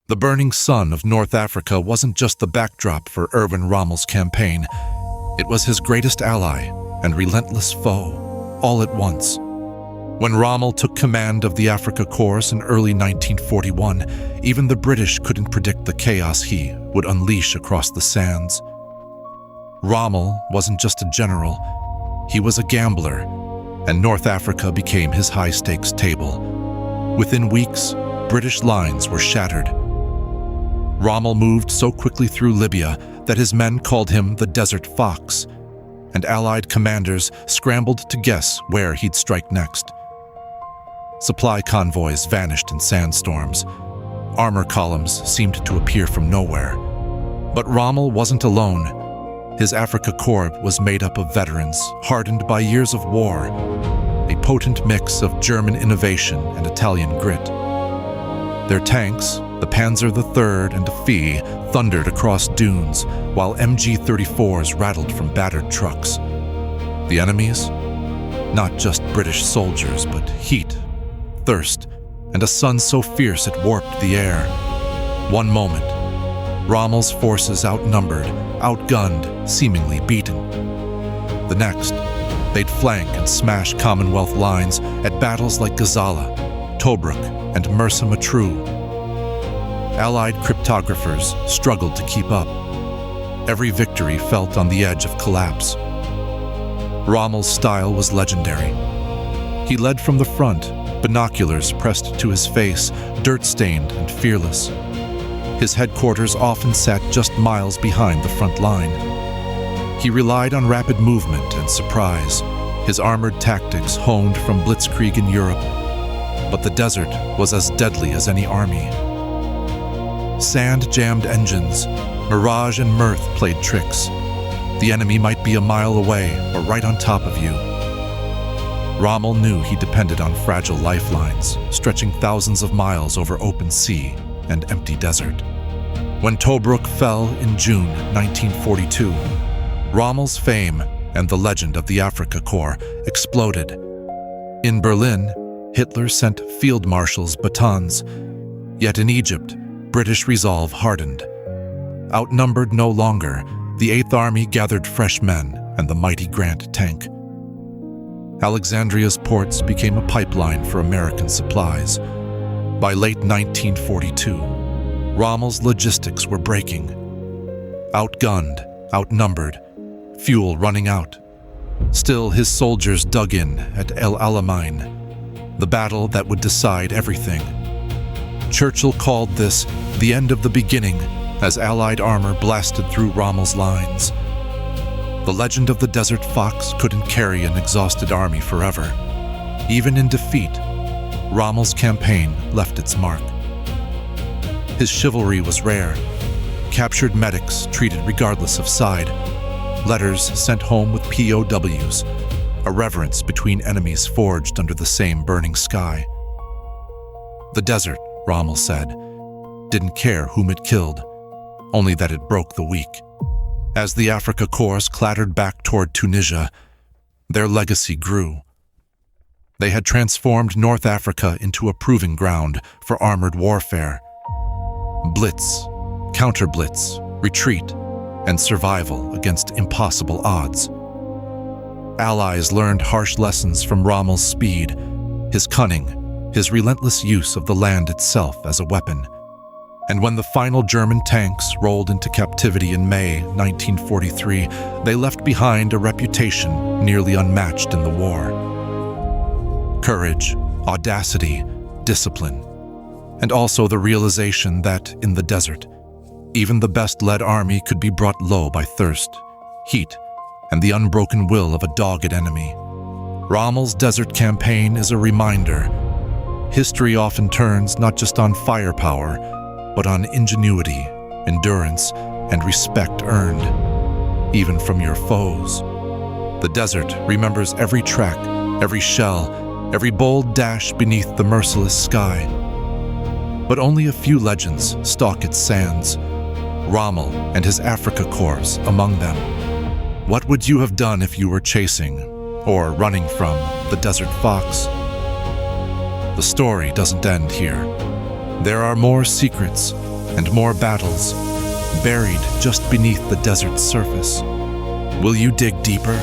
The burning sun of North Africa wasn't just the backdrop for Erwin Rommel's campaign. It was his greatest ally and relentless foe, all at once. When Rommel took command of the Afrika Korps in early 1941, even the British couldn't predict the chaos he would unleash across the sands. Rommel wasn't just a general, he was a gambler, and North Africa became his high-stakes table. Within weeks, British lines were shattered. Rommel moved so quickly through Libya that his men called him the Desert Fox, and Allied commanders scrambled to guess where he'd strike next. Supply convoys vanished in sandstorms. Armor columns seemed to appear from nowhere. But Rommel wasn't alone. His Afrika Korps was made up of veterans hardened by years of war, a potent mix of German innovation and Italian grit. Their tanks, the Panzer III and Phi, thundered across dunes, while MG-34s rattled from battered trucks. The enemies? Not just British soldiers, but heat, thirst, and a sun so fierce it warped the air. One moment, Rommel's forces outnumbered, outgunned, seemingly beaten. The next, they'd flank and smash Commonwealth lines at battles like Gazala, Tobruk, and Mersa Matruh. Allied cryptographers struggled to keep up. Every victory felt on the edge of collapse. Rommel's style was legendary. He led from the front, binoculars pressed to his face, dirt-stained and fearless. His headquarters often sat just miles behind the front line. He relied on rapid movement and surprise, his armored tactics honed from blitzkrieg in Europe. But the desert was as deadly as any army. Sand-jammed engines, Mirage and Mirth played tricks. The enemy might be a mile away or right on top of you. Rommel knew he depended on fragile lifelines, stretching thousands of miles over open sea and empty desert. When Tobruk fell in June 1942, Rommel's fame and the legend of the Afrika Korps exploded. In Berlin, Hitler sent field marshals batons. Yet in Egypt, British resolve hardened. Outnumbered no longer, the Eighth Army gathered fresh men and the mighty Grant tank. Alexandria's ports became a pipeline for American supplies. By late 1942, Rommel's logistics were breaking. Outgunned, outnumbered, fuel running out. Still, his soldiers dug in at El Alamein, the battle that would decide everything. Churchill called this the end of the beginning as Allied armor blasted through Rommel's lines. The legend of the Desert Fox couldn't carry an exhausted army forever. Even in defeat, Rommel's campaign left its mark. His chivalry was rare. Captured medics treated regardless of side. Letters sent home with POWs. A reverence between enemies forged under the same burning sky. The desert, Rommel said, didn't care whom it killed, only that it broke the weak. As the Afrika Korps clattered back toward Tunisia, their legacy grew. They had transformed North Africa into a proving ground for armored warfare. Blitz, counter-blitz, retreat, and survival against impossible odds. Allies learned harsh lessons from Rommel's speed, his cunning, his relentless use of the land itself as a weapon. And when the final German tanks rolled into captivity in May 1943, they left behind a reputation nearly unmatched in the war. Courage, audacity, discipline, and also the realization that, in the desert, even the best-led army could be brought low by thirst, heat, and the unbroken will of a dogged enemy. Rommel's desert campaign is a reminder. History often turns not just on firepower, but on ingenuity, endurance, and respect earned, even from your foes. The desert remembers every track, every shell, every bold dash beneath the merciless sky. But only a few legends stalk its sands, Rommel and his Afrika Korps among them. What would you have done if you were chasing, or running from, the Desert Fox? The story doesn't end here. There are more secrets, and more battles, buried just beneath the desert's surface. Will you dig deeper